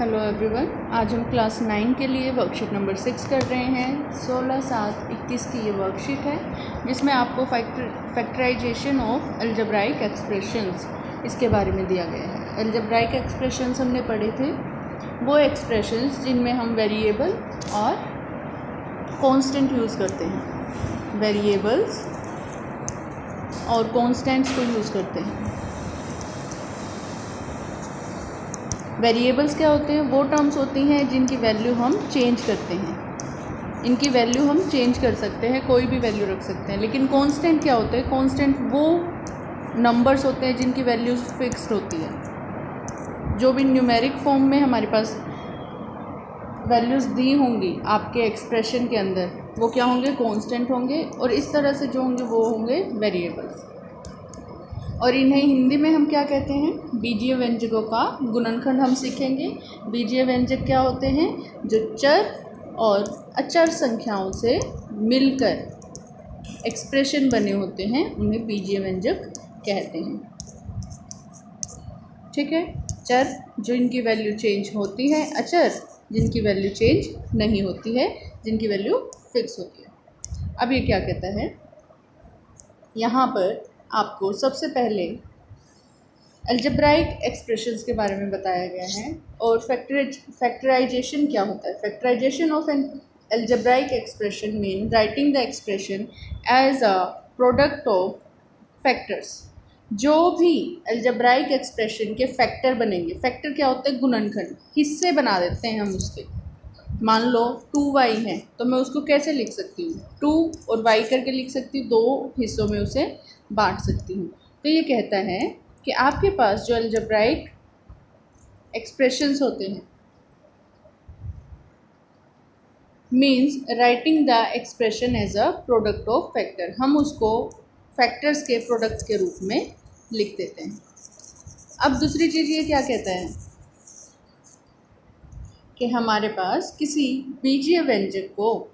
Hello everyone, आज हम class 9 के लिए वर्कशीट नंबर 6 कर रहे हैं। 16/7/21 की ये वर्कशीट है जिसमें आपको फैक्टराइजेशन ऑफ अलजेब्राइक एक्सप्रेशंस इसके बारे में दिया गया है। अलजेब्राइक एक्सप्रेशंस हमने पढ़े थे, वो एक्सप्रेशंस जिनमें हम वेरिएबल और कांस्टेंट यूज़ करते हैं। वेरिएबल्स और कांस्टेंट्स को यूज़ करते हैं। वेरिएबल्स क्या होते हैं? वो टर्म्स होती हैं जिनकी वैल्यू हम चेंज करते हैं। इनकी वैल्यू हम चेंज कर सकते हैं, कोई भी वैल्यू रख सकते हैं। लेकिन कांस्टेंट क्या होते हैं? कांस्टेंट वो नंबर्स होते हैं जिनकी वैल्यूज फिक्स्ड होती है। जो भी न्यूमेरिक फॉर्म में हमारे पास वैल्यूज़ दी होंगी आपके एक्सप्रेशन के अंदर, वो क्या होंगे? कांस्टेंट होंगे। और इस तरह से जो होंगे वो होंगे वेरिएबल्स। और इन्हें हिंदी में हम क्या कहते हैं? बीजीय व्यंजकों का गुणनखंड हम सीखेंगे। बीजीय व्यंजक क्या होते हैं? जो चर और अचर संख्याओं से मिलकर एक्सप्रेशन बने होते हैं, उन्हें बीजीय व्यंजक कहते हैं। ठीक है, चर जो इनकी वैल्यू चेंज होती है, अचर जिनकी वैल्यू चेंज नहीं होती है, जिनकी वैल्यू फिक्स होती है। अब ये क्या कहता है? यहाँ पर आपको सबसे पहले अलजेब्राइक एक्सप्रेशंस के बारे में बताया गया है और फैक्टराइजेशन क्या होता है। Factorization of an algebraic expression mean writing the expression as a product of factors. जो भी अलजेब्राइक एक्सप्रेशन के फैक्टर बनेंगे, फैक्टर क्या होता है? गुणनखंड, हिस्से बना देते हैं हम उसके। मान लो 2y है तो मैं उसको कैसे लिख सकती हूँ? 2 और y करके लिख सकती हूँ, दो हिस्सों में उसे बांट सकती हूँ। तो ये कहता है कि आपके पास जो अलजेब्राइक एक्सप्रेशंस होते हैं means writing the expression as a product of factor. हम उसको फैक्टर्स के प्रोडक्ट के रूप में लिख देते हैं। अब दूसरी चीज़ ये क्या कहता है कि हमारे पास किसी बीजीय व्यंजक को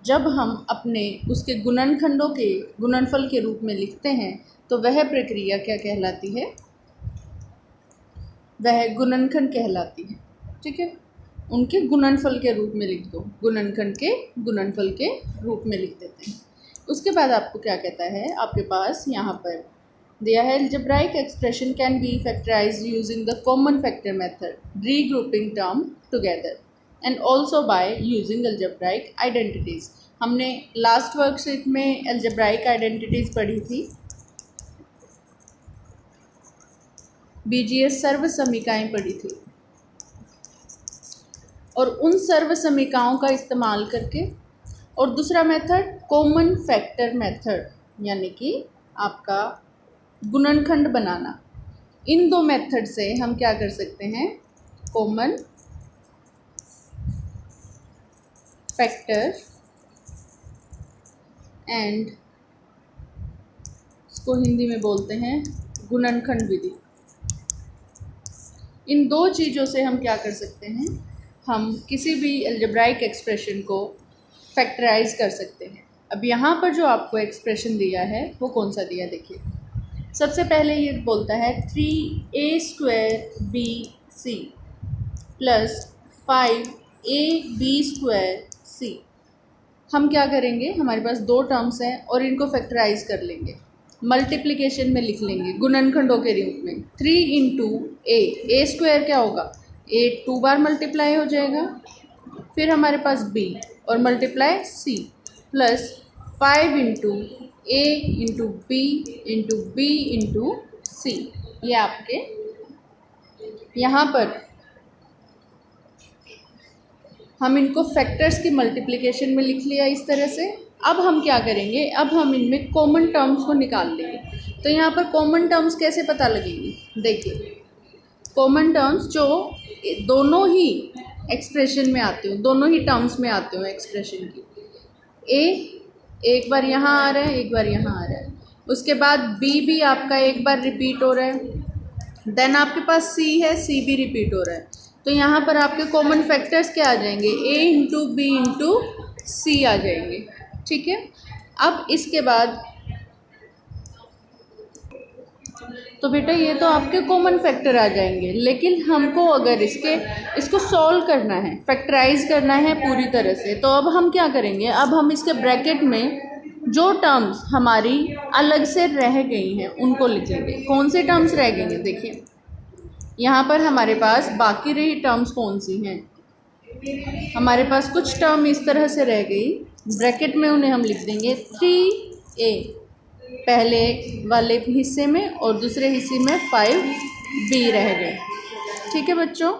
जब हम अपने उसके गुणनखंडों के गुणनफल के रूप में लिखते हैं तो वह प्रक्रिया क्या कहलाती है? वह गुणनखंड कहलाती है। ठीक है, उनके गुणनफल के रूप में लिख दो, गुणनखंड के गुणनफल के रूप में लिख देते हैं। उसके बाद आपको क्या कहता है? आपके पास यहाँ पर दिया है algebraic expression can be factorized using the common factor method, regrouping term together and also by using algebraic identities। हमने लास्ट वर्कशीट में algebraic identities पढ़ी थी। बीजीय सर्व समीकाएं पढ़ी थी और उन सर्व समीकाओं का इस्तेमाल करके, और दूसरा मेथड कॉमन फैक्टर मेथड, यानी कि आपका गुणनखंड बनाना। इन दो मेथड से हम क्या कर सकते हैं? कॉमन फैक्टर एंड इसको हिंदी में बोलते हैं गुणनखंड विधि। इन दो चीज़ों से हम क्या कर सकते हैं? हम किसी भी अलजेब्राइक एक्सप्रेशन को फैक्टराइज कर सकते हैं। अब यहाँ पर जो आपको एक्सप्रेशन दिया है वो कौन सा दिया? देखिए, सबसे पहले ये बोलता है 3a² bc प्लस 5ab²c। हम क्या करेंगे? हमारे पास दो टर्म्स हैं और इनको फैक्टराइज कर लेंगे, मल्टीप्लिकेशन में लिख लेंगे गुणनखंडों के रूप में। 3 इंटू a स्क्वायर क्या होगा? a 2 बार मल्टीप्लाई हो जाएगा, फिर हमारे पास b और multiply c plus 5 into a into b into b into c। ये आपके यहाँ पर हम इनको फैक्टर्स की मल्टीप्लिकेशन में लिख लिया इस तरह से। अब हम क्या करेंगे? अब हम इनमें कॉमन टर्म्स को निकाल लेंगे। तो यहाँ पर कॉमन टर्म्स कैसे पता लगेंगी? देखिए, कॉमन टर्म्स जो दोनों ही एक्सप्रेशन में आते हो, दोनों ही टर्म्स में आते हो एक्सप्रेशन की। एक बार यहाँ आ रहा है, एक बार यहाँ आ रहा है। उसके बाद बी भी आपका एक बार रिपीट हो रहा है। देन आपके पास सी है, सी भी रिपीट हो रहा है। तो यहाँ पर आपके कॉमन फैक्टर्स क्या आ जाएंगे? ए इंटू बी इंटू सी आ जाएंगे। ठीक है, अब इसके बाद तो बेटा ये तो आपके कॉमन फैक्टर आ जाएंगे, लेकिन हमको अगर इसको सॉल्व करना है, फैक्टराइज करना है पूरी तरह से, तो अब हम क्या करेंगे, अब हम इसके ब्रैकेट में जो टर्म्स हमारी अलग से रह गई हैं उनको लिख लेंगे। कौन से टर्म्स रह गई हैं, देखिए यहाँ पर हमारे पास बाकी रही टर्म्स कौन सी हैं, हमारे पास कुछ टर्म इस तरह से रह गई, ब्रैकेट में उन्हें हम लिख देंगे 3a पहले वाले हिस्से में और दूसरे हिस्से में 5b रह गए। ठीक है बच्चों,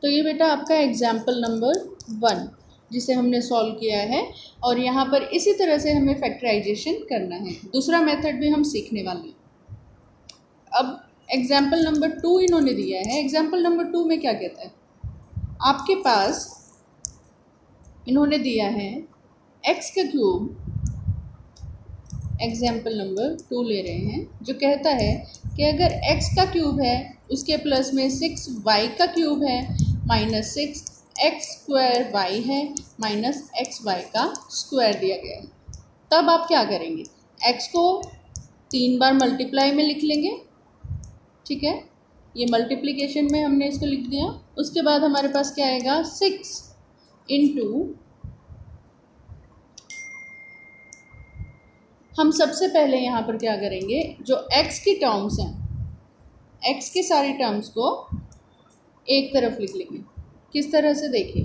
तो ये बेटा आपका एग्जाम्पल नंबर 1 जिसे हमने सॉल्व किया है, और यहाँ पर इसी तरह से हमें फैक्टराइजेशन करना है। दूसरा मेथड भी हम सीखने वाले हैं। अब एग्जाम्पल नंबर 2 इन्होंने दिया है। एग्जाम्पल नंबर 2 में क्या कहता है, आपके पास इन्होंने दिया है x का क्यूब, एग्जाम्पल नंबर 2 ले रहे हैं, जो कहता है कि अगर x का क्यूब है उसके प्लस में 6y का क्यूब है माइनस 6x² है माइनस xy का स्क्वायर दिया गया है, तब आप क्या करेंगे, x को 3 बार मल्टीप्लाई में लिख लेंगे। ठीक है, ये मल्टीप्लिकेशन में हमने इसको लिख दिया। उसके बाद हमारे पास क्या आएगा, 6 इंटू, हम सबसे पहले यहाँ पर क्या करेंगे, जो x की टर्म्स हैं, x की सारी टर्म्स को एक तरफ लिख लेंगे। किस तरह से, देखिए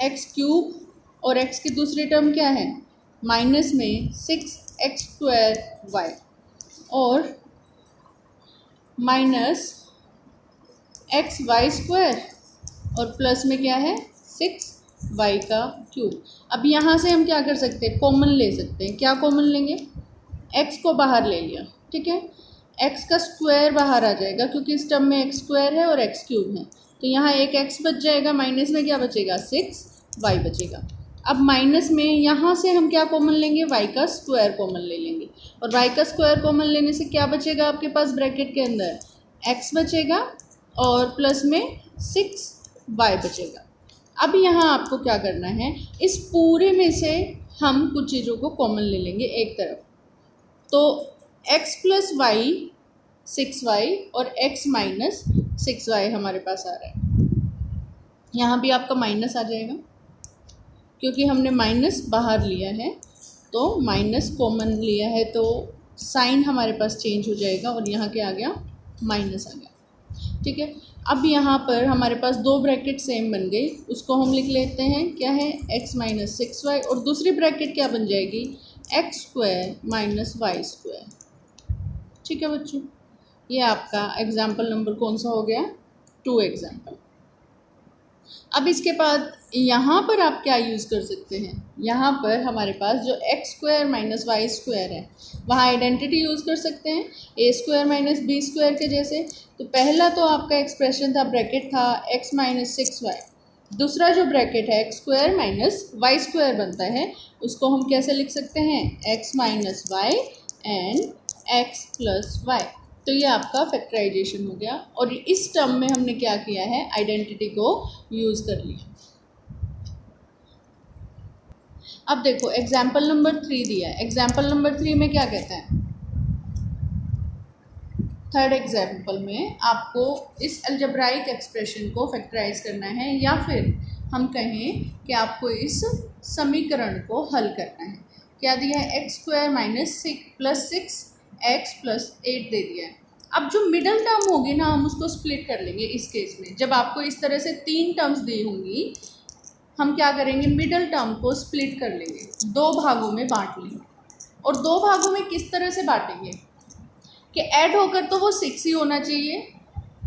x³ और x की दूसरी टर्म क्या है, माइनस में 6x² और माइनस xy² और प्लस में क्या है 6y का क्यूब। अब यहाँ से हम क्या कर सकते हैं, कॉमन ले सकते हैं। क्या कॉमन लेंगे, x को बाहर ले लिया, ठीक है, x का स्क्वायर बाहर आ जाएगा क्योंकि इस टर्म में x² है और x³ है, तो यहाँ एक x बच जाएगा, माइनस में क्या बचेगा 6y बचेगा। अब माइनस में यहाँ से हम क्या कॉमन लेंगे, y का स्क्वायर कॉमन ले लेंगे, और y का स्क्वायर कॉमन लेने से क्या बचेगा आपके पास ब्रैकेट के अंदर, x बचेगा और प्लस में 6y बचेगा। अब यहाँ आपको क्या करना है, इस पूरे में से हम कुछ चीज़ों को कॉमन ले लेंगे एक तरफ, तो x प्लस वाई 6y और x माइनस 6y हमारे पास आ रहा है। यहाँ भी आपका माइनस आ जाएगा क्योंकि हमने माइनस बाहर लिया है, तो माइनस कॉमन लिया है तो साइन हमारे पास चेंज हो जाएगा और यहाँ क्या आ गया, माइनस आ गया। ठीक है, अब यहाँ पर हमारे पास दो ब्रैकेट सेम बन गई, उसको हम लिख लेते हैं, क्या है x माइनस 6y, और दूसरी ब्रैकेट क्या बन जाएगी, x² माइनस y²। ठीक है बच्चों, ये आपका एग्जाम्पल नंबर कौन सा हो गया, 2 एग्जाम्पल। अब इसके बाद यहाँ पर आप क्या यूज़ कर सकते हैं, यहाँ पर हमारे पास जो x² माइनस y² है वहाँ आइडेंटिटी यूज़ कर सकते हैं, a² माइनस b² के जैसे। तो पहला तो आपका एक्सप्रेशन था, ब्रैकेट था x माइनस 6y, दूसरा जो ब्रैकेट है x² माइनस y² बनता है, उसको हम कैसे लिख सकते हैं, x minus y and x plus y। तो ये आपका फैक्टराइजेशन हो गया, और इस टर्म में हमने क्या किया है, आइडेंटिटी को यूज़ कर लिया। अब देखो एग्जाम्पल नंबर 3 दिया है। एग्जाम्पल नंबर 3 में क्या कहता है, थर्ड एग्जाम्पल में आपको इस अलजेब्राइक एक्सप्रेशन को फैक्टराइज करना है, या फिर हम कहें कि आपको इस समीकरण को हल करना है। क्या दिया है, x² माइनस 6 प्लस 8 दे दिया है। अब जो मिडल टर्म होगी ना, हम उसको स्प्लिट कर लेंगे। इस केस में जब आपको इस तरह से 3 टर्म्स दी होंगी, हम क्या करेंगे, मिडल टर्म को स्प्लिट कर लेंगे, 2 भागों में बांट लेंगे। और 2 भागों में किस तरह से बांटेंगे कि ऐड होकर तो वो 6 ही होना चाहिए,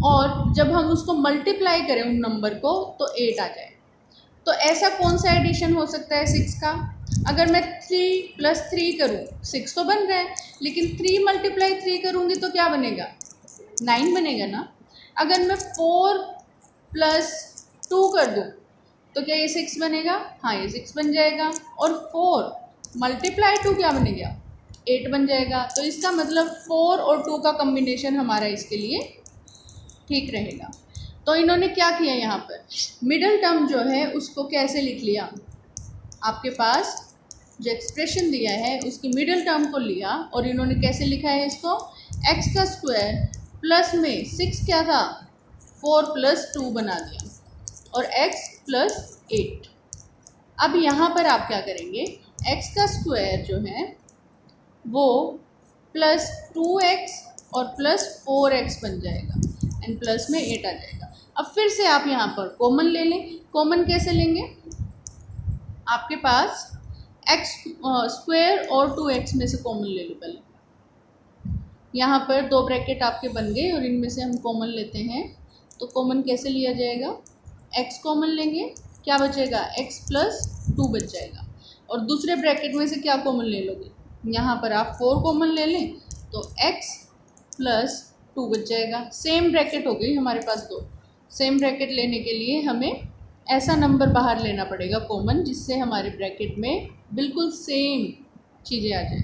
और जब हम उसको मल्टीप्लाई करें उन नंबर को तो 8 आ जाए। तो ऐसा कौन सा एडिशन हो सकता है 6 का, अगर मैं 3 प्लस 3 करूँ, 6 तो बन रहा है, लेकिन 3 मल्टीप्लाई 3 करूँगी तो क्या बनेगा, 9 बनेगा ना। अगर मैं 4 प्लस 2 कर दूँ तो क्या ये 6 बनेगा, हाँ ये 6 बन जाएगा, और 4 मल्टीप्लाई 2 क्या बनेगा, 8 बन जाएगा। तो इसका मतलब 4 और 2 का कम्बिनेशन हमारा इसके लिए ठीक रहेगा। तो इन्होंने क्या किया यहाँ पर, मिडल टर्म जो है उसको कैसे लिख लिया, आपके पास जो एक्सप्रेशन दिया है उसकी मिडल टर्म को लिया और इन्होंने कैसे लिखा है इसको, x का स्क्वायर प्लस में 6 क्या था 4 + 2 बना दिया और x + 8। अब यहाँ पर आप क्या करेंगे, x का स्क्वायर जो है वो +2x और +4x बन जाएगा एंड प्लस में 8 आ जाएगा। अब फिर से आप यहाँ पर कॉमन ले लें। कॉमन कैसे लेंगे, आपके पास x स्क्वायर और 2x में से कॉमन ले लो पहले। यहाँ पर 2 ब्रैकेट आपके बन गए और इनमें से हम कॉमन लेते हैं। तो कॉमन कैसे लिया जाएगा, x कॉमन लेंगे, क्या बचेगा x + 2 बच जाएगा। और दूसरे ब्रैकेट में से क्या कॉमन ले लोगे, यहाँ पर आप 4 कॉमन ले लें तो x + 2 बच जाएगा। सेम ब्रैकेट हो गई हमारे पास 2। सेम ब्रैकेट लेने के लिए हमें ऐसा नंबर बाहर लेना पड़ेगा कॉमन जिससे हमारे ब्रैकेट में बिल्कुल सेम चीज़ें आ जाए।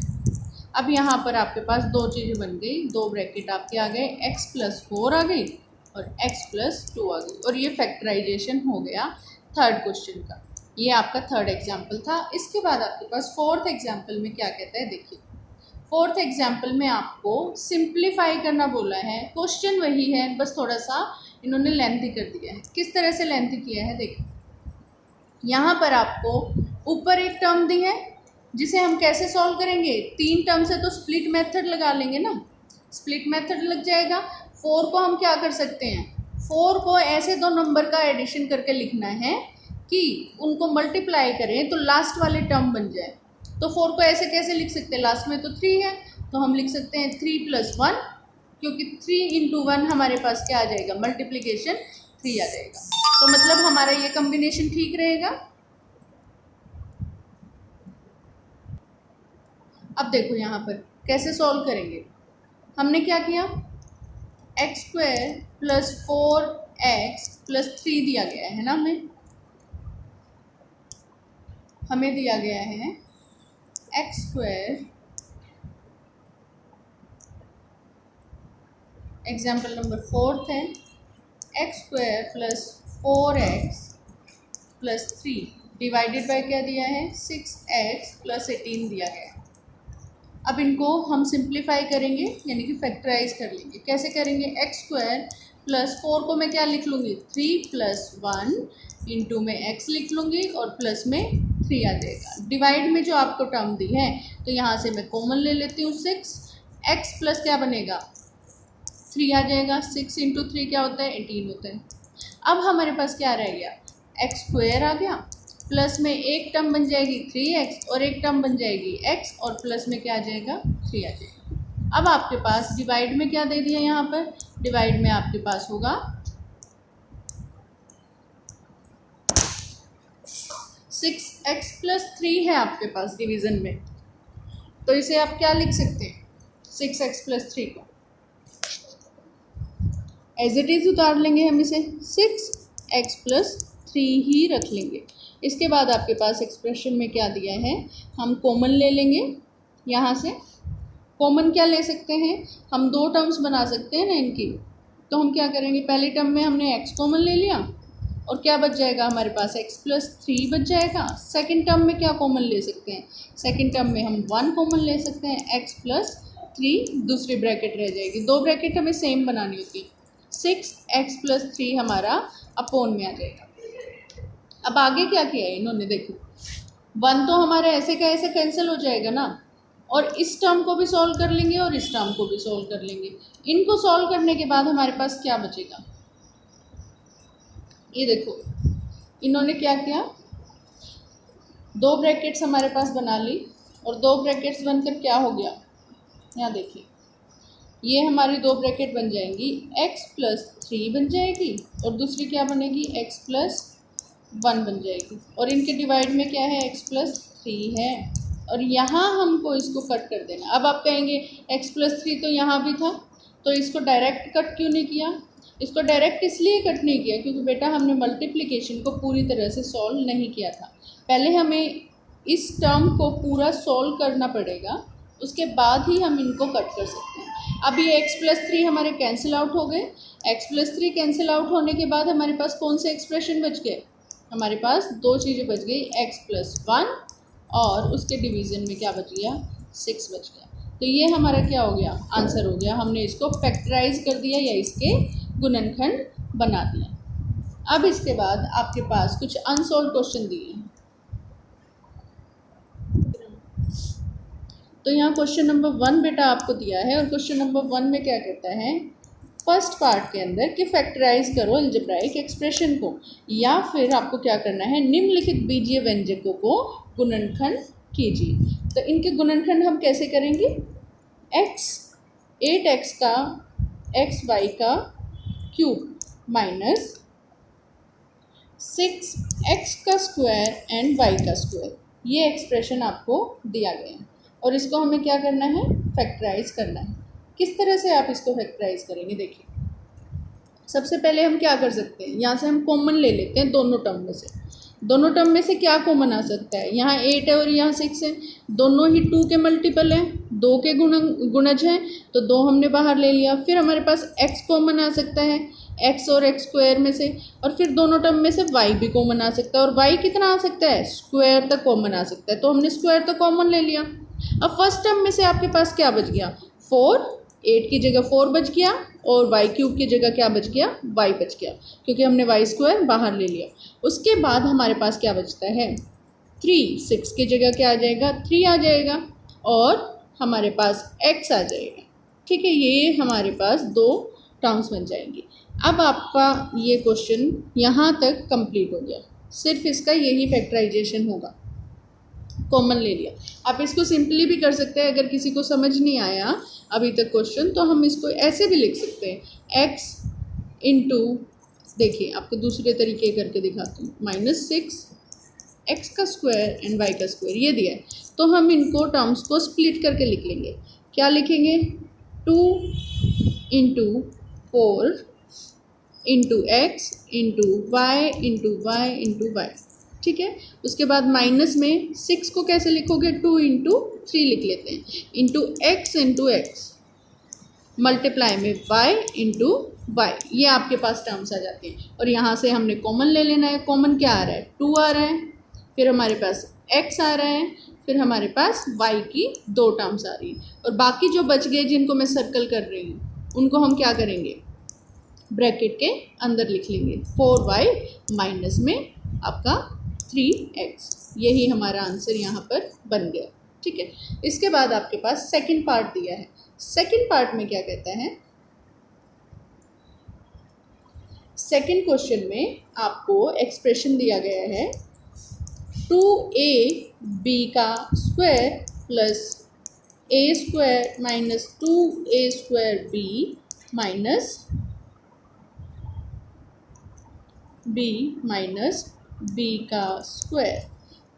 अब यहाँ पर आपके पास 2 चीज़ें बन गई, 2 ब्रैकेट आपके आ गए, x + 4 आ गई और x + 2 आ गई और ये फैक्टराइजेशन हो गया थर्ड क्वेश्चन का। ये आपका थर्ड एग्जाम्पल था। इसके बाद आपके पास फोर्थ एग्जाम्पल में क्या कहता है, देखिए फोर्थ एग्जाम्पल में आपको सिंप्लीफाई करना बोला है। क्वेश्चन वही है, बस थोड़ा सा इन्होंने लेंथी कर दिया है। किस तरह से लेंथी किया है, देखिए यहाँ पर आपको ऊपर एक टर्म दी है जिसे हम कैसे सॉल्व करेंगे, 3 टर्म से तो स्प्लिट मेथड लगा लेंगे ना, स्प्लिट मेथड लग जाएगा। 4 को हम क्या कर सकते हैं, 4 को ऐसे 2 नंबर का एडिशन करके लिखना है कि उनको मल्टीप्लाई करें तो लास्ट वाले टर्म बन जाए। तो 4 को ऐसे कैसे लिख सकते हैं, लास्ट में तो 3 है तो हम लिख सकते हैं 3 + 1, क्योंकि 3 × 1 हमारे पास क्या आ जाएगा, मल्टीप्लिकेशन 3 आ जाएगा। तो मतलब हमारा ये कम्बिनेशन ठीक रहेगा। अब देखो यहाँ पर कैसे सॉल्व करेंगे, हमने क्या किया, x² + 4x + 3 दिया गया है ना, हमें दिया गया है x², एग्जाम्पल नंबर 4 है, x² + 4x + 3 डिवाइडेड बाय क्या दिया है, 6x + 18 दिया गया है। अब इनको हम सिंप्लीफाई करेंगे यानी कि फैक्टराइज कर लेंगे। कैसे करेंगे, x² + 4 को मैं क्या लिख लूँगी, 3 + 1 इंटू में x लिख लूँगी और प्लस में 3 आ जाएगा। डिवाइड में जो आपको टर्म दी है तो यहाँ से मैं कॉमन ले लेती हूँ 6, x प्लस क्या बनेगा 3 आ जाएगा। 6 × 3 क्या होता है, 18 होता है। अब हमारे पास क्या रह गया, x² आ गया, प्लस में एक टर्म बन जाएगी 3x और एक टर्म बन जाएगी x और प्लस में क्या आ जाएगा, 3 आ जाएगा। अब आपके पास डिवाइड में क्या दे दिया, यहाँ पर डिवाइड में आपके पास होगा 6x + 3 है आपके पास डिवीज़न में, तो इसे आप क्या लिख सकते हैं, 6x + 3 को एज इट इज़ उतार लेंगे हम इसे, 6x + 3 ही रख लेंगे। इसके बाद आपके पास एक्सप्रेशन में क्या दिया है, हम कॉमन ले लेंगे। यहाँ से कॉमन क्या ले सकते हैं, हम 2 टर्म्स बना सकते हैं ना इनकी। तो हम क्या करेंगे, पहले टर्म में हमने x कॉमन ले लिया और क्या बच जाएगा हमारे पास, x + 3 बच जाएगा। सेकंड टर्म में क्या कॉमन ले सकते हैं, सेकंड टर्म में हम 1 कॉमन ले सकते हैं, x + 3 दूसरी ब्रैकेट रह जाएगी। 2 ब्रैकेट हमें सेम बनानी होती है, 6x + 3 हमारा अपोन में आ जाएगा। अब आगे क्या किया है इन्होंने, देखो 1 तो हमारा ऐसे का ऐसे कैंसिल हो जाएगा ना, और इस टर्म को भी सॉल्व कर लेंगे और इस टर्म को भी सॉल्व कर लेंगे। इनको सॉल्व करने के बाद हमारे पास क्या बचेगा, ये देखो इन्होंने क्या किया, 2 ब्रैकेट्स हमारे पास बना ली और 2 ब्रैकेट्स बनकर क्या हो गया, यहाँ देखिए ये हमारी 2 ब्रैकेट बन जाएंगी, x + 3 बन जाएगी और दूसरी क्या बनेगी, x + 1 बन जाएगी। और इनके डिवाइड में क्या है, x + 3 है और यहाँ हमको इसको कट कर देना। अब आप कहेंगे x + 3 तो यहाँ भी था, तो इसको डायरेक्ट कट क्यों नहीं किया, इसको डायरेक्ट इसलिए कट नहीं किया क्योंकि बेटा हमने मल्टीप्लिकेशन को पूरी तरह से सॉल्व नहीं किया था। पहले हमें इस टर्म को पूरा सॉल्व करना पड़ेगा, उसके बाद ही हम इनको कट कर सकते हैं। अब ये x+3 हमारे कैंसिल आउट हो गए। x+3 कैंसिल आउट होने के बाद हमारे पास कौन से एक्सप्रेशन बच गए? हमारे पास दो चीज़ें बच गई, x+1 और उसके डिवीज़न में क्या बच गया? 6 बच गया। तो ये हमारा क्या हो गया? आंसर हो गया। हमने इसको फैक्टराइज कर दिया या इसके गुणनखंड बना दिया। अब इसके बाद आपके पास कुछ अनसॉल्व क्वेश्चन दिए हैं। तो यहाँ क्वेश्चन नंबर 1 बेटा आपको दिया है, और क्वेश्चन नंबर 1 में क्या कहता है? फर्स्ट पार्ट के अंदर कि फैक्टराइज करो अलजेब्राइक एक्सप्रेशन को, या फिर आपको क्या करना है? निम्नलिखित बीजीय व्यंजकों को गुणनखंड कीजिए। तो इनके गुणनखंड हम कैसे करेंगे? 8x का xy का क्यूब माइनस 6x का स्क्वायर एंड y का स्क्वायर, ये एक्सप्रेशन आपको दिया गया है और इसको हमें क्या करना है? फैक्टराइज करना है। किस तरह से आप इसको फैक्टराइज करेंगे? देखिए, सबसे पहले हम क्या कर सकते हैं, यहाँ से हम कॉमन ले लेते हैं दोनों टर्म में से। दोनों टर्म में से क्या कॉमन आ सकता है? यहाँ 8 है और यहाँ 6 है, दोनों ही 2 के मल्टीपल हैं, 2 के गुणज हैं, तो 2 हमने बाहर ले लिया। फिर हमारे पास x कॉमन आ सकता है, x और x स्क्वायर में से, और फिर दोनों टर्म में से y भी कॉमन आ सकता है। और y कितना आ सकता है? स्क्वायर तक कॉमन आ सकता है, तो हमने स्क्वायर तक कॉमन ले लिया। अब फर्स्ट टर्म में से आपके पास क्या बच गया? 4, 8 की जगह 4 बच गया, और y क्यूब की जगह क्या बच गया? y बच गया, क्योंकि हमने y स्क्वायर बाहर ले लिया। उसके बाद हमारे पास क्या बचता है? 3, 6 की जगह क्या आ जाएगा? 3 आ जाएगा, और हमारे पास x आ जाएगा। ठीक है, ये हमारे पास दो टर्म्स बन जाएंगी। अब आपका ये क्वेश्चन यहाँ तक कंप्लीट हो गया। सिर्फ इसका यही फैक्टराइजेशन होगा, कॉमन ले लिया। आप इसको सिंपली भी कर सकते हैं, अगर किसी को समझ नहीं आया अभी तक क्वेश्चन, तो हम इसको ऐसे भी लिख सकते हैं, x इंटू, देखिए आपको दूसरे तरीके करके दिखाती हूँ, -6 x का स्क्वायर एंड y का स्क्वायर ये दिया है। तो हम इनको टर्म्स को स्प्लिट करके लिख लेंगे। क्या लिखेंगे? 2 into 4 into x into y into y into y. ठीक है, उसके बाद माइनस में 6 को कैसे लिखोगे? 2 इंटू 3 लिख लेते हैं, इंटू x मल्टीप्लाई में y इंटू वाई, ये आपके पास टर्म्स आ जाते हैं। और यहाँ से हमने कॉमन ले लेना है। कॉमन क्या आ रहा है? 2 आ रहा है, फिर हमारे पास x आ रहा है, फिर हमारे पास y की 2 टर्म्स आ रही हैं, और बाकी जो बच गए जिनको मैं सर्कल कर रही हूँ उनको हम क्या करेंगे? ब्रैकेट के अंदर लिख लेंगे, 4y माइनस में आपका 3x। यही हमारा आंसर यहाँ पर बन गया। ठीक है, इसके बाद आपके पास सेकंड पार्ट दिया है। सेकंड पार्ट में क्या कहता है? सेकंड क्वेश्चन में आपको एक्सप्रेशन दिया गया है 2ab का square plus a square minus 2a square b minus b minus b का स्क्वायर।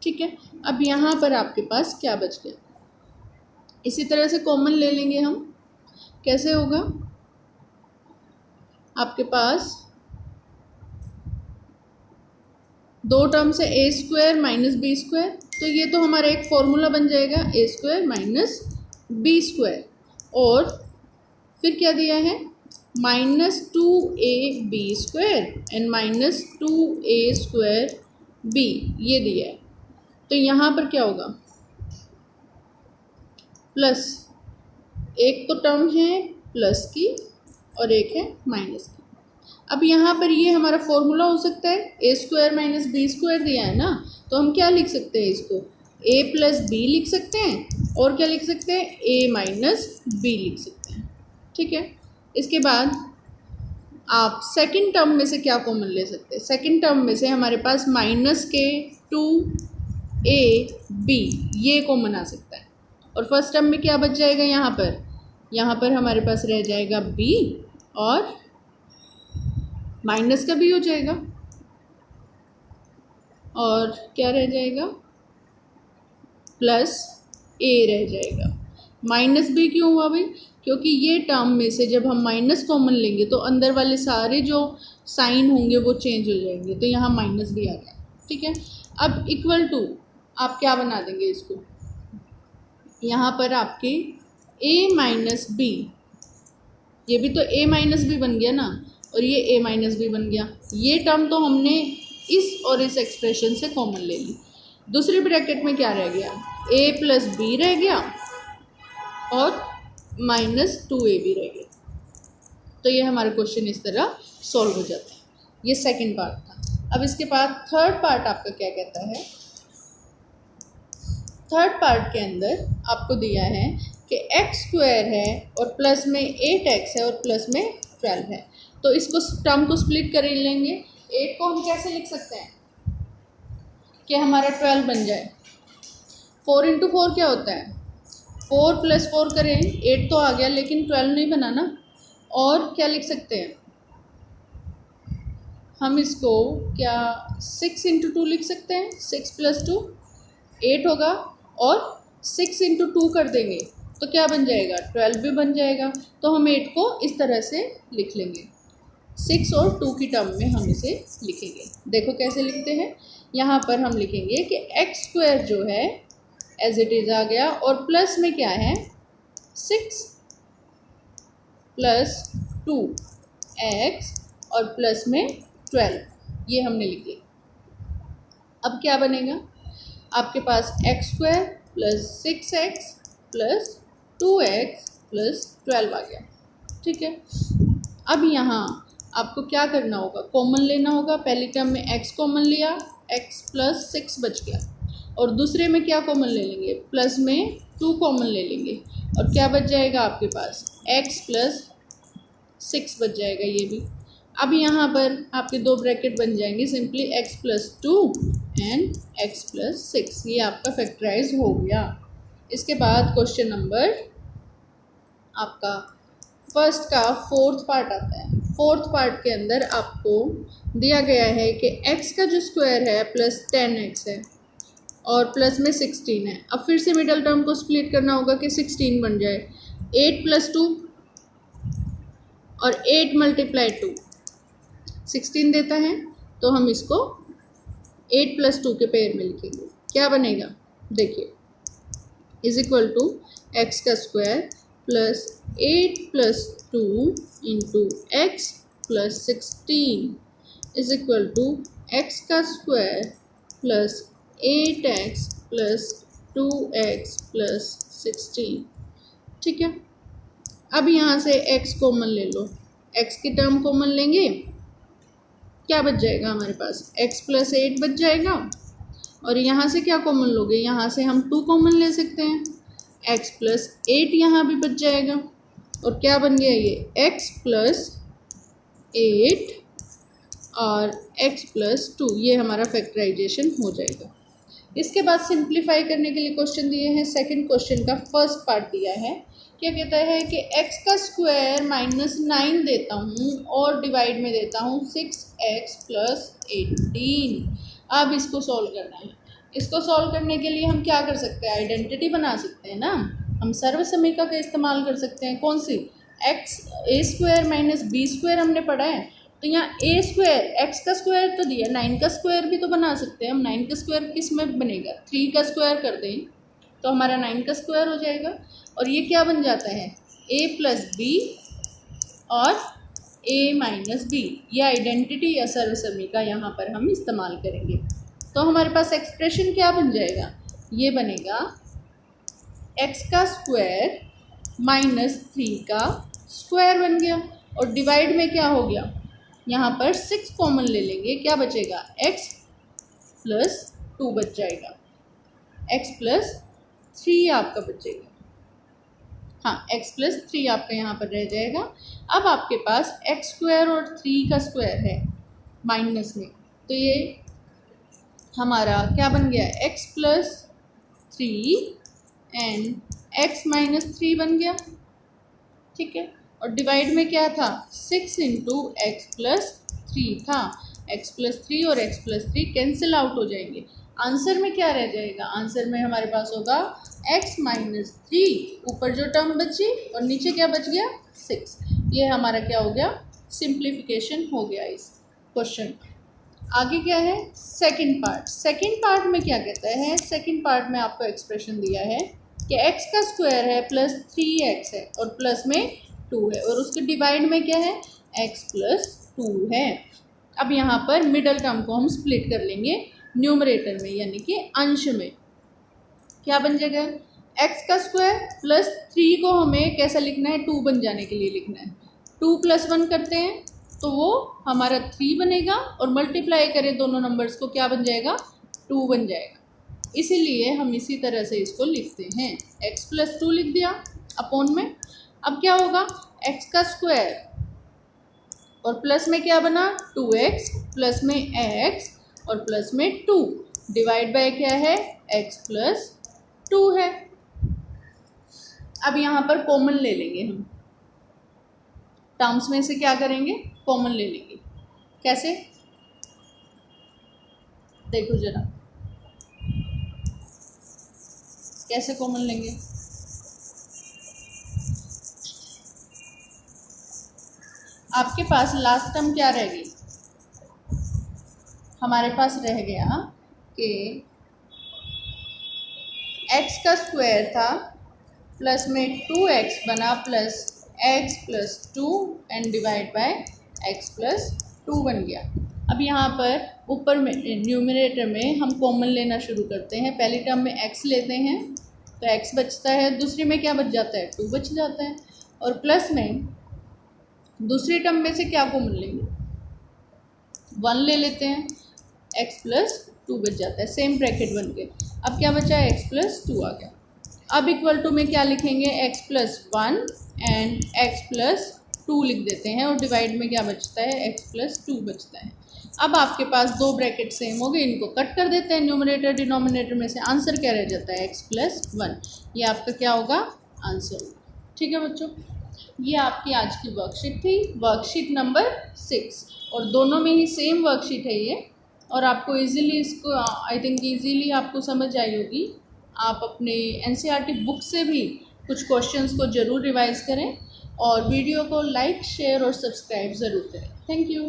ठीक है, अब यहाँ पर आपके पास क्या बच गया? इसी तरह से कॉमन ले लेंगे हम। कैसे होगा? आपके पास दो टर्म से a square minus b square, तो ये तो हमारा एक फॉर्मूला बन जाएगा, a square minus b square. और फिर क्या दिया है? -2ab square and -2a square b, ये दिया है। तो यहाँ पर क्या होगा? प्लस, एक तो टर्म है प्लस की और एक है माइनस की। अब यहाँ पर ये हमारा फॉर्मूला हो सकता है, a square minus b square दिया है ना, तो हम क्या लिख सकते हैं? इसको a प्लस b लिख सकते हैं, और क्या लिख सकते हैं? a माइनस b लिख सकते हैं। ठीक है, इसके बाद आप सेकंड टर्म में से क्या कॉमन ले सकते हैं? सेकंड टर्म में से हमारे पास माइनस के 2ab ये कॉमन आ सकता है, और फर्स्ट टर्म में क्या बच जाएगा? यहाँ पर हमारे पास रह जाएगा b, और माइनस का भी हो जाएगा, और क्या रह जाएगा? प्लस a रह जाएगा। माइनस b क्यों हुआ भाई? क्योंकि ये टर्म में से जब हम माइनस कॉमन लेंगे तो अंदर वाले सारे जो साइन होंगे वो चेंज हो जाएंगे, तो यहाँ माइनस भी आ गया। ठीक है, अब इक्वल टू आप क्या बना देंगे इसको? यहाँ पर आपके a माइनस b ये भी तो a माइनस बी बन गया ना, और ये a माइनस बी बन गया। ये टर्म तो हमने इस और इस एक्सप्रेशन से कॉमन ले ली। दूसरी ब्रैकेट में क्या रह गया, a प्लस बी रह गया और -2ab रह गया। तो ये हमारा क्वेश्चन इस तरह सॉल्व हो जाता है। ये सेकंड पार्ट था। अब इसके बाद थर्ड पार्ट आपका क्या कहता है। थर्ड पार्ट के अंदर आपको दिया है कि x² है और प्लस में 8x है और प्लस में 12 है। तो इसको टर्म को स्प्लिट कर लेंगे। 8 को हम कैसे लिख सकते हैं कि हमारा 12 बन जाए। 4 × 4 क्या होता है, 4 + 4 करें 8 तो आ गया, लेकिन 12 नहीं बना ना। और क्या लिख सकते हैं हम इसको, क्या 6 × 2 लिख सकते हैं। 6 + 2 8 होगा और 6 × 2 कर देंगे तो क्या बन जाएगा, 12 भी बन जाएगा। तो हम 8 को इस तरह से लिख लेंगे, 6 और 2 की टर्म में हम इसे लिखेंगे। देखो कैसे लिखते हैं। यहाँ पर हम लिखेंगे कि x² जो है एज इट इज़ आ गया, और प्लस में क्या है 6 + 2x और प्लस में 12, ये हमने लिख लिया। अब क्या बनेगा, आपके पास x² + 6x + 2x + 12 आ गया। ठीक है। अब यहाँ आपको क्या करना होगा, कॉमन लेना होगा। पहली टर्म में x कॉमन लिया, x + 6 बच गया, और दूसरे में क्या कॉमन ले लेंगे, प्लस में 2 कॉमन ले लेंगे, और क्या बच जाएगा आपके पास, x + 6 बच जाएगा ये भी। अब यहाँ पर आपके दो ब्रैकेट बन जाएंगे, सिंपली x + 2 एंड x + 6, ये आपका फैक्टराइज हो गया। इसके बाद क्वेश्चन नंबर आपका फर्स्ट का फोर्थ पार्ट आता है। फोर्थ पार्ट के अंदर आपको दिया गया है कि x का जो स्क्वायर है प्लस 10x है और प्लस में 16 है। अब फिर से मिडल टर्म को स्प्लिट करना होगा कि 16 बन जाए। 8 + 2 और 8 × 2 16 देता है, तो हम इसको 8 + 2 के पेयर में लिखेंगे। क्या बनेगा, देखिए, = x² + 8 + 2 × x + 16 = x² + 8x + 2x + 16। ठीक है। अब यहाँ से x कॉमन ले लो, x की टर्म कॉमन लेंगे, क्या बच जाएगा हमारे पास, x + 8 बच जाएगा। और यहाँ से क्या कॉमन लोगे, यहाँ से हम 2 कॉमन ले सकते हैं, x + 8 यहाँ भी बच जाएगा। और क्या बन गया ये, x + 8 और x + 2, ये हमारा फैक्टराइजेशन हो जाएगा। इसके बाद सिंप्लीफाई करने के लिए क्वेश्चन दिए हैं। सेकंड क्वेश्चन का फर्स्ट पार्ट दिया है, क्या कहता है कि x² -9 देता हूँ और डिवाइड में देता हूँ 6x + 18। अब इसको सॉल्व करना है। इसको सॉल्व करने के लिए हम क्या कर सकते हैं, आइडेंटिटी बना सकते हैं ना, हम सर्वसमीका का इस्तेमाल कर सकते हैं। कौन सी, a² - b² हमने पढ़ा है, तो यहाँ a² x का स्क्वायर तो दिया, 9 का स्क्वायर भी तो बना सकते हैं हम। 9 का स्क्वायर किस में बनेगा, 3 का स्क्वायर कर दें तो हमारा 9 का स्क्वायर हो जाएगा। और ये क्या बन जाता है, a + b और a - b, ये आइडेंटिटी या सर्वसमीका यहाँ पर हम इस्तेमाल करेंगे। तो हमारे पास एक्सप्रेशन क्या बन जाएगा, ये बनेगा x² - 3 का स्क्वायर बन गया, और डिवाइड में क्या हो गया, यहाँ पर 6 कॉमन ले लेंगे, क्या बचेगा, x + 2 बच जाएगा, x + 3 आपका बचेगा। हाँ, x + 3 आपका यहाँ पर रह जाएगा। अब आपके पास x² और 3 का स्क्वायर है माइनस में, तो ये हमारा क्या बन गया, x + 3 एंड x - 3 बन गया। ठीक है। और डिवाइड में क्या था, 6 × x + 3 था। x + 3 और x + 3 कैंसिल आउट हो जाएंगे। आंसर में क्या रह जाएगा, आंसर में हमारे पास होगा x - 3, ऊपर जो टर्म बची और नीचे क्या बच गया, 6। ये हमारा क्या हो गया, सिंप्लीफिकेशन हो गया इस क्वेश्चन का। आगे क्या है, सेकंड पार्ट। सेकंड पार्ट में क्या कहता है, सेकंड पार्ट में आपको एक्सप्रेशन दिया है कि x का स्क्वायर है + 3x है और प्लस में 2 है और उसके डिवाइड में क्या है x प्लस 2 है। अब यहाँ पर मिडल टर्म को हम स्प्लिट कर लेंगे न्यूमरेटर में यानी कि अंश में। क्या बन जाएगा x का स्क्वायर प्लस 3 को हमें कैसा लिखना है 2 बन जाने के लिए लिखना है। 2 + 1 करते हैं तो वो हमारा 3 बनेगा और मल्टीप्लाई करें दोनों नंबर्स को क्या बन जाएगा 2 बन जाएगा। इसीलिए हम इसी तरह से इसको लिखते हैं x प्लस 2 लिख दिया अपॉन में। अब क्या होगा x का स्क्वायर और प्लस में क्या बना 2x प्लस में x और प्लस में 2 डिवाइड बाय क्या है x प्लस 2 है। अब यहाँ पर कॉमन ले लेंगे हम, टर्म्स में से क्या करेंगे कॉमन ले लेंगे। कैसे देखो जरा कैसे कॉमन लेंगे। आपके पास लास्ट टर्म क्या रह गई, हमारे पास रह गया कि x का स्क्वायर था प्लस में 2x बना plus x plus 2 and divide by x plus 2 बन गया। अब यहाँ पर ऊपर में न्यूमरेटर में हम कॉमन लेना शुरू करते हैं। पहली टर्म में x लेते हैं तो x बचता है, दूसरी में क्या बच जाता है 2 बच जाता है और प्लस में दूसरी टर्म में से क्या कॉमन लेंगे 1 ले लेते हैं, x प्लस 2 बच जाता है, सेम ब्रैकेट बन के। अब क्या बचा है x प्लस 2 आ गया। अब इक्वल टू में क्या लिखेंगे x plus 1 and x plus 2 लिख देते हैं और डिवाइड में क्या बचता है x प्लस 2 बचता है। अब आपके पास दो ब्रैकेट सेम हो गए, इनको कट कर देते हैं न्यूमरेटर डिनोमिनेटर में से। आंसर क्या रह जाता है x प्लस 1, ये आपका क्या होगा आंसर होगा। ठीक है बच्चों, ये आपकी आज की वर्कशीट थी, वर्कशीट नंबर 6 और दोनों में ही सेम वर्कशीट है ये और आपको इजीली इसको आई थिंक इजीली आपको समझ आई होगी। आप अपने एनसीईआरटी बुक से भी कुछ क्वेश्चंस को ज़रूर रिवाइज करें और वीडियो को लाइक शेयर और सब्सक्राइब ज़रूर करें। Thank you.